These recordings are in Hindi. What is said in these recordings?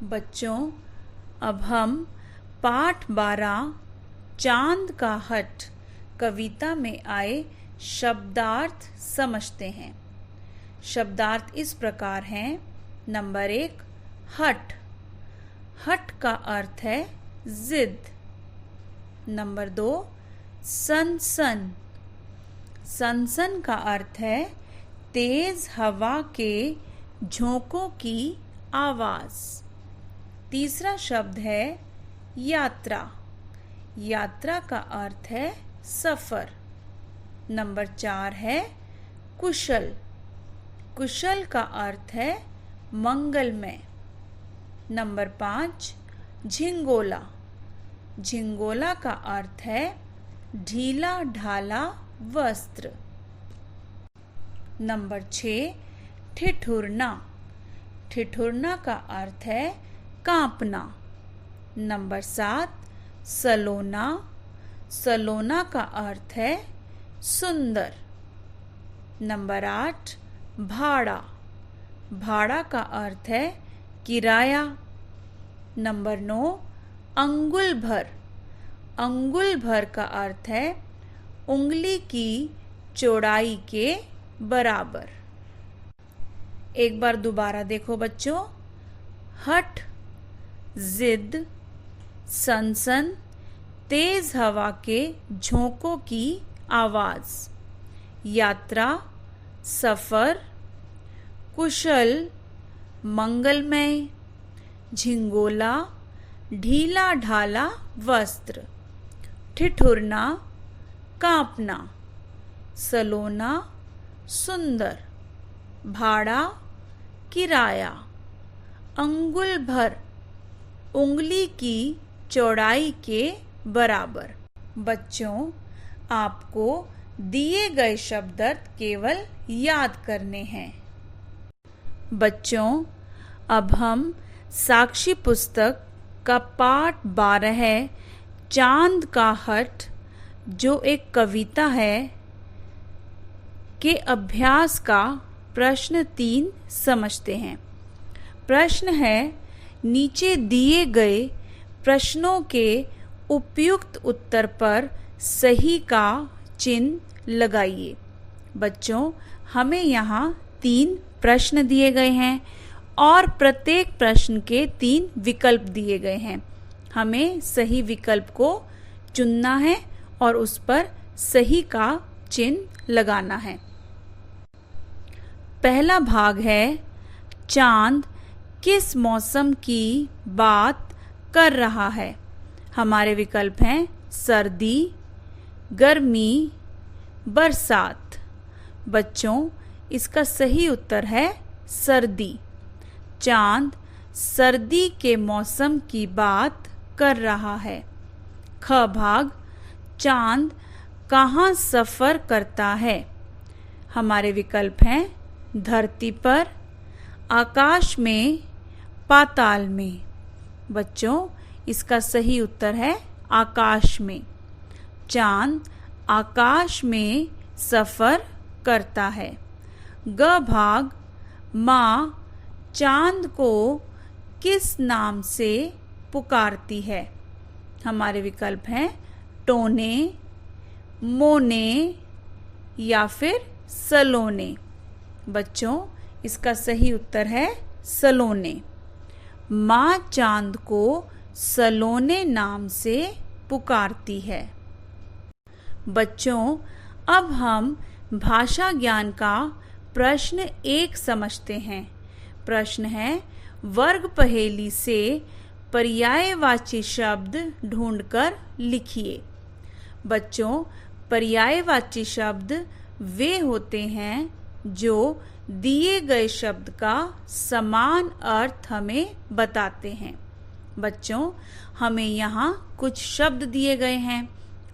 बच्चों, अब हम पाठ 12 चांद का हट कविता में आए शब्दार्थ समझते हैं। शब्दार्थ इस प्रकार हैं। नंबर 1, हट। हट का अर्थ है जिद। नंबर 2, सनसन। सनसन का अर्थ है तेज हवा के झोंकों की आवाज। तीसरा शब्द है यात्रा। यात्रा का अर्थ है सफर। नंबर 4 है कुशल। कुशल का अर्थ है मंगलमय। नंबर 5, झिंगोला। झिंगोला का अर्थ है ढीला ढाला वस्त्र। नंबर 6, ठिठुरना। ठिठुरना का अर्थ है कांपना। नंबर 7, सलोना। सलोना का अर्थ है सुंदर। नंबर 8, भाड़ा। भाड़ा का अर्थ है किराया। नंबर 9, अंगुल भर। अंगुल भर का अर्थ है उंगली की चौड़ाई के बराबर। एक बार दोबारा देखो बच्चों। हट, जिद, सनसन, तेज हवा के झोंकों की आवाज, यात्रा, सफर, कुशल, मंगलमय, झिंगोला, ढीला ढाला वस्त्र, ठिठुरना, कांपना, सलोना, सुंदर, भाड़ा, किराया, अंगुल भर, उंगली की चौड़ाई के बराबर। बच्चों, आपको दिए गए शब्दार्थ केवल याद करने हैं। बच्चों, अब हम साक्षी पुस्तक का पाठ 12 है चांद का हट, जो एक कविता है, के अभ्यास का प्रश्न 3 समझते हैं। प्रश्न है, नीचे दिए गए प्रश्नों के उपयुक्त उत्तर पर सही का चिन्ह लगाइए। बच्चों, हमें यहाँ 3 प्रश्न दिए गए हैं और प्रत्येक प्रश्न के 3 विकल्प दिए गए हैं। हमें सही विकल्प को चुनना है और उस पर सही का चिन्ह लगाना है। पहला भाग है, चांद किस मौसम की बात कर रहा है। हमारे विकल्प हैं सर्दी, गर्मी, बरसात। बच्चों, इसका सही उत्तर है सर्दी। चांद सर्दी के मौसम की बात कर रहा है। ख भाग, चांद कहाँ सफर करता है। हमारे विकल्प हैं धरती पर, आकाश में, पाताल में। बच्चों, इसका सही उत्तर है आकाश में। चांद आकाश में सफर करता है। ग भाग, माँ चांद को किस नाम से पुकारती है। हमारे विकल्प हैं टोने, मोने या फिर सलोने। बच्चों, इसका सही उत्तर है सलोने। माँ चांद को सलोने नाम से पुकारती है। बच्चों, अब हम भाषा ज्ञान का प्रश्न 1 समझते हैं। प्रश्न है, वर्ग पहेली से पर्यायवाची शब्द ढूंढकर लिखिए। बच्चों, पर्यायवाची शब्द वे होते हैं जो दिए गए शब्द का समान अर्थ हमें बताते हैं। बच्चों, हमें यहाँ कुछ शब्द दिए गए हैं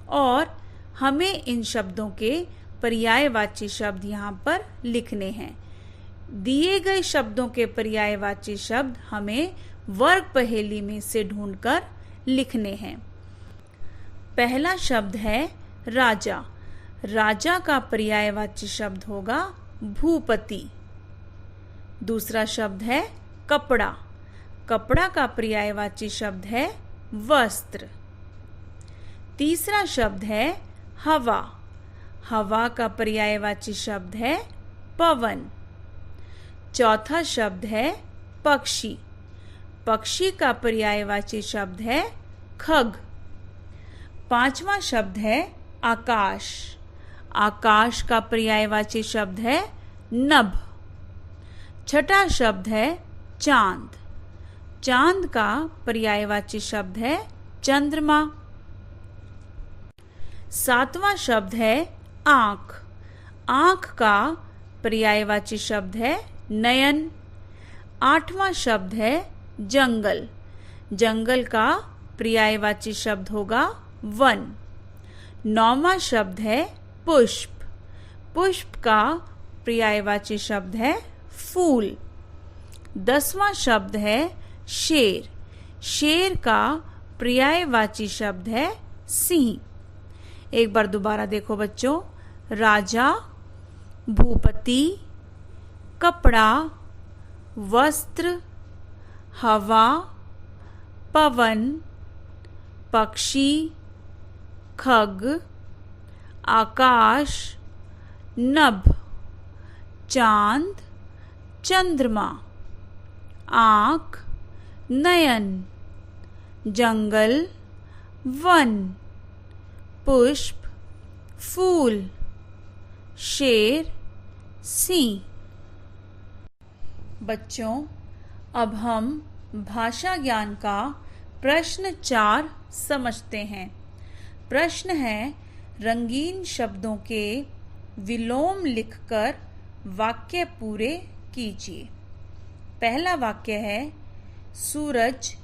और हमें इन शब्दों के पर्यायवाची शब्द यहाँ पर लिखने हैं। दिए गए शब्दों के पर्यायवाची शब्द हमें वर्ग पहेली में से ढूंढकर लिखने हैं। पहला शब्द है राजा। राजा का पर्यायवाची शब्द होगा भूपति। दूसरा शब्द है कपड़ा। कपड़ा का पर्यायवाची शब्द है वस्त्र। तीसरा शब्द है हवा। हवा का पर्यायवाची शब्द है पवन। चौथा शब्द है पक्षी। पक्षी का पर्यायवाची शब्द है खग। पांचवा शब्द है आकाश। आकाश का पर्यायवाची शब्द है नभ। छठा शब्द है चांद। चांद का पर्यायवाची शब्द है चंद्रमा। सातवां शब्द है आंख। आंख का पर्यायवाची शब्द है नयन। आठवां शब्द है जंगल। जंगल का पर्यायवाची शब्द होगा वन। नौवां शब्द है पुष्प। पुष्प का पर्यायवाची शब्द है फूल। 10वां शब्द है शेर। शेर का पर्यायवाची शब्द है सिंह। एक बार दोबारा देखो बच्चों। राजा, भूपति, कपड़ा, वस्त्र, हवा, पवन, पक्षी, खग, आकाश, नभ, चांद, चंद्रमा, आंख, नयन, जंगल, वन, पुष्प, फूल, शेर, सिंह। बच्चों, अब हम भाषा ज्ञान का प्रश्न 4 समझते हैं। प्रश्न है, रंगीन शब्दों के विलोम लिखकर वाक्य पूरे कीजिए। पहला वाक्य है, सूरज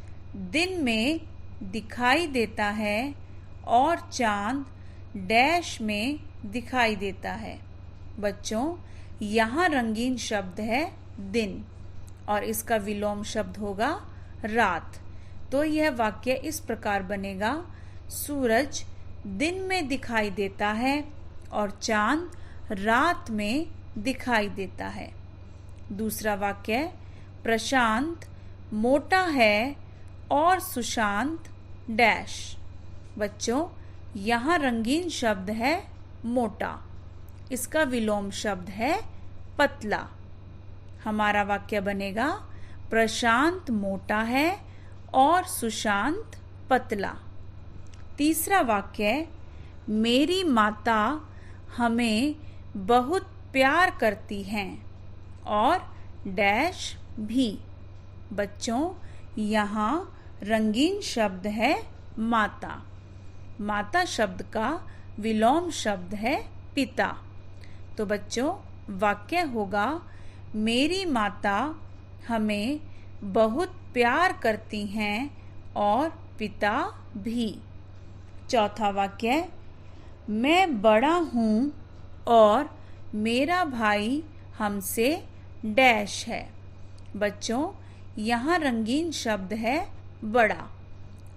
दिन में दिखाई देता है और चांद डैश में दिखाई देता है। बच्चों, यहाँ रंगीन शब्द है दिन और इसका विलोम शब्द होगा रात। तो यह वाक्य इस प्रकार बनेगा, सूरज दिन में दिखाई देता है और चांद रात में दिखाई देता है। दूसरा वाक्य, प्रशांत मोटा है और सुशांत डैश। बच्चों, यहाँ रंगीन शब्द है मोटा, इसका विलोम शब्द है पतला। हमारा वाक्य बनेगा, प्रशांत मोटा है और सुशांत पतला। तीसरा वाक्य, मेरी माता हमें बहुत प्यार करती हैं और डैश भी। बच्चों, यहाँ रंगीन शब्द है माता। माता शब्द का विलोम शब्द है पिता। तो बच्चों, वाक्य होगा, मेरी माता हमें बहुत प्यार करती हैं और पिता भी। चौथा वाक्य, मैं बड़ा हूँ और मेरा भाई हमसे डैश है। बच्चों, यहाँ रंगीन शब्द है बड़ा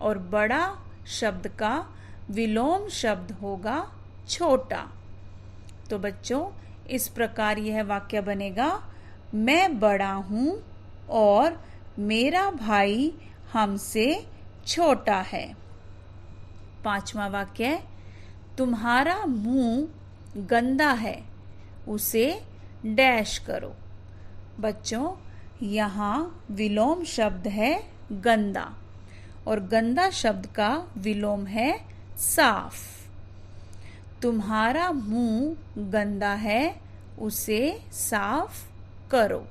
और बड़ा शब्द का विलोम शब्द होगा छोटा। तो बच्चों, इस प्रकार यह वाक्य बनेगा, मैं बड़ा हूँ और मेरा भाई हमसे छोटा है। पांचवा वाक्य, तुम्हारा मुंह गंदा है, उसे डैश करो। बच्चों, यहाँ विलोम शब्द है गंदा और गंदा शब्द का विलोम है साफ। तुम्हारा मुंह गंदा है, उसे साफ करो।